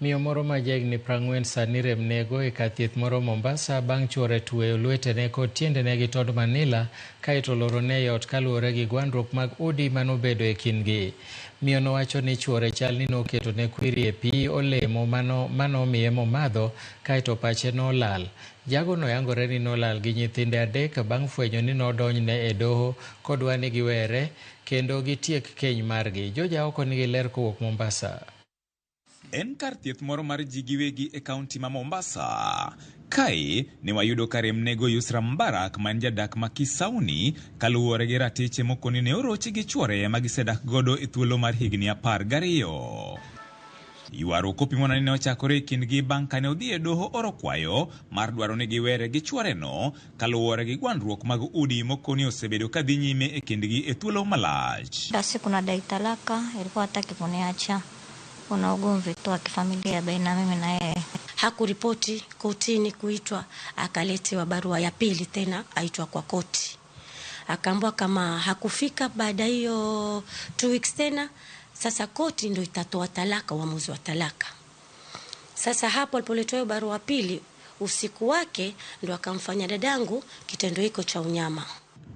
Miyo moro ma jahigni 40 sani rem nego e kar thieth moro Mombasa bang' chuore tueyo lwetene kod tiendene gi tond Manila kaeto olorone e ot kaluwore gi gwandruok mag udi manobedo e kindgi. Miyo nowacho ni chuore chal ni noketone kwiri e pi olemo manomiye momadho kaeto pache nolal. Jagono yangore ni nolal gi nyithinde 3 bang' fwenyo ni nodonjne e doho kodwa ni giwere kendo gitiek keny margi. Joja oko nigi ler kowuok Mombasa. En kar thieth moro mar ji giwegi e kaunti ma Mombasa. Kae ne wayudo ka rem nego Yusra Mbarak man jadak ma Kisauni kaluwore gi ratiche mokoni ne orochi gi chuore ma gisedak godo e thuolo mar higni 12. Ywaruok kopimona ne ochakore e kindgi bang' kane odhi e doho oro kwayo mar dwaro ni giwere gi chuoreno kaluwore gi gwandruok mag udi mokoni osebedo ka dhi nyime e kindgi e thuolo malach. Basi kuna dai talaka, ilikuwa hataki kuniacha. Kuna ugomvi tu wa kifamilia baina mimi na yeye. Hakuripoti kotini kuitwa, akaletewa barua ya pili tena aitwa kwa koti. Akaambiwa kama hakufika baada hiyo 2 weeks tena, sasa koti ndio itatoa talaka, uamuzi wa talaka. Sasa hapo alipoletewa barua pili, usiku wake ndio akamfanya dadangu kitendo hiko cha unyama.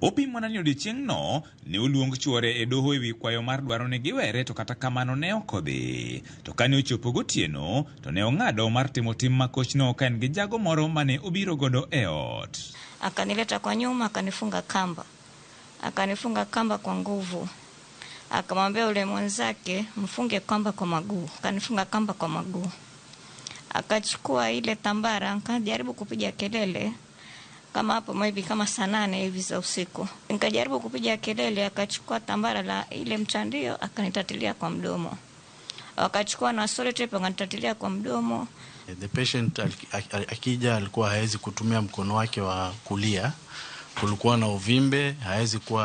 Opi mwanani odiochieng'no ne oluong chuore e doho ewi kwayo mar dwaro ni giwere to kata kamano ne okodhi. To kane ochopo gotieno to ne ong'ado mar timo tim makochno ka en gi jago moro mane obiro godo e ot. Akanileta kwa nyuma, akanifunga kamba kwa nguvu. Akamwambia ule mwenzake mfunge kamba kwa maguu. Akanifunga kamba kwa maguu. Akachukua ile tambara, akajaribu kupiga kelele kama hapo maybe kama saa 8 hivi za usiku. Nikajaribu kupiga kelele, akachukua tambara la ile mtandio akanitatilia kwa mdomo. Akachukua na sellotape akanitatilia kwa mdomo. The patient akija alikuwa hawezi kutumia mkono wake wa kulia. Kulikuwa na uvimbe,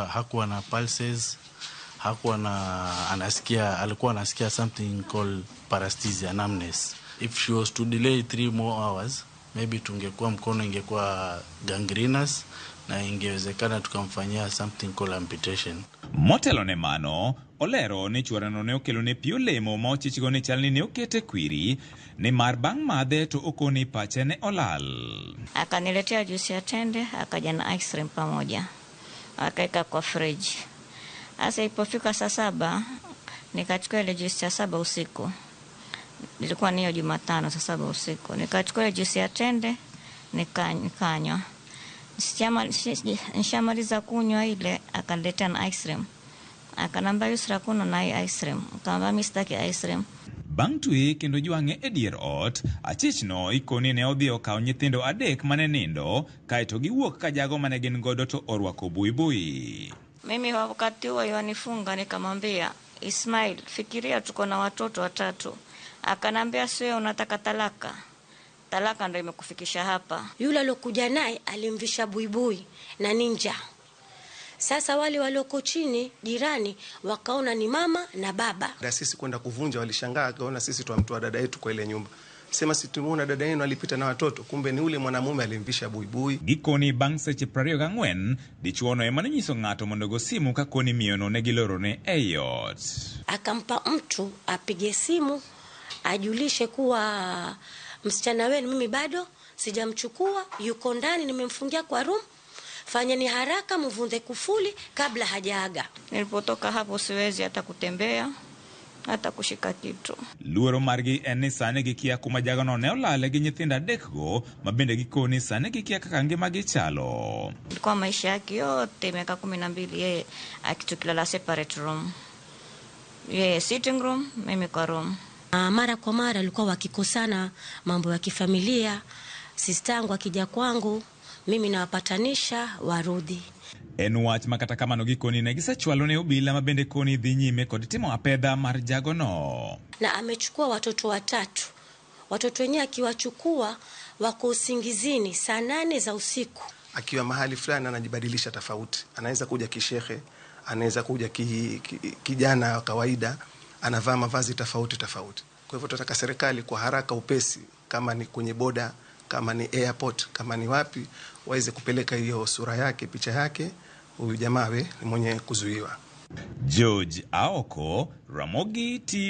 hakuwa na pulses, alikuwa anasikia something called paresthesia, numbness. If she was to delay 3 more hours, maybe tungekuwa mkono ingekuwa gangrenous na ingewezekana tukamfanyia something called amputation. Motelo ne mano, olero ni chuorano ne okelo ne pi olemo ma ochichgo ni chalni ne okete kwiri ni mar bang' madhe to okoni pache ne olal. Akaniletea juisi ya tende, akaja na ice cream pamoja. Akaeka kwa fridge. Asa ilipofika saa 7, nikachukua ile juisi ya 7 usiku. Ilikuwa ni hiyo Jumatano saa 7 usiku. Nikachukua ile juisi ya tende, nikanywa. Nishamaliza kunywa ile, akaniletea na ice cream. Akanambia Yusra kuno na ice cream. Akamwambia mimi sitaki ice cream. Bang' twe kendo jwang'e e dier ot, achichno ikoni ne odhi okawo nyithindo 3 mane nindo, kaeto giwuok ka jago mane gin godo to orwako buibui. Mimi wakati huo yanifunga, nikamwambia Ismail, fikiria tuko na watoto 3. Akanambia sio unataka talaka. Talaka ndio imekufikisha hapa. Yule alokuja naye alimvisha buibui na ninja. Sasa wale walioko chini jirani wakaona ni mama na baba. Na sisi kwenda kuvunja walishangaa, akaona sisi tuamtoa dada yetu kwa ile nyumba. Sema si tumuona dada yenu alipita na watoto, kumbe ni ule mwanamume alimvisha buibui. Gikoni bang' seche 24, dichuono ema nonyiso ng'ato mondo go simu ka koni miyono ne gilorone e ot. Akampa mtu apige simu ajulishe kuwa msichana wenu mimi bado sijamchukua, yuko ndani, nimemfungia kwa room. Fanyeni haraka mvunde kufuli kabla hajaaga. Nilipotoka hapo siwezi hata kutembea, hata kushika kitu. Luoro margi en ni sane gikia kuma jagono ne olale gi nyithinda 3 go, mabende gikoni sane gikia kaka ngimagi chalo. Kwa maisha yake yote miaka 12 yeye akitukilala separate room. Yeye sitting room, mimi kwa room. Mara kwa mara alikuwa wakikosana mambo ya kifamilia. Sistangu akija kwangu, mimi nawapatanisha warudi. En wach makata kamano gikoni ne gisechwalo ne obila mabende koni dhi nyime kod timo apedha mar jagono. Na amechukua watoto 3. Watoto wenyewe akiwachukua wako usingizini saa 8 za usiku. Akiwa mahali fulani anajibadilisha tofauti. Anaweza kuja kishehe, anaweza kuja kijana wa kawaida, anavaa mavazi tofauti. Kwa hivyo tunataka serikali kwa haraka upesi, kama ni kwenye boda, kama ni airport, kama ni wapi, waweze kupeleka hiyo sura yake, picha yake, huyu jamaa ni mwenye kuzuiwa. George Aoko, Ramogi TV.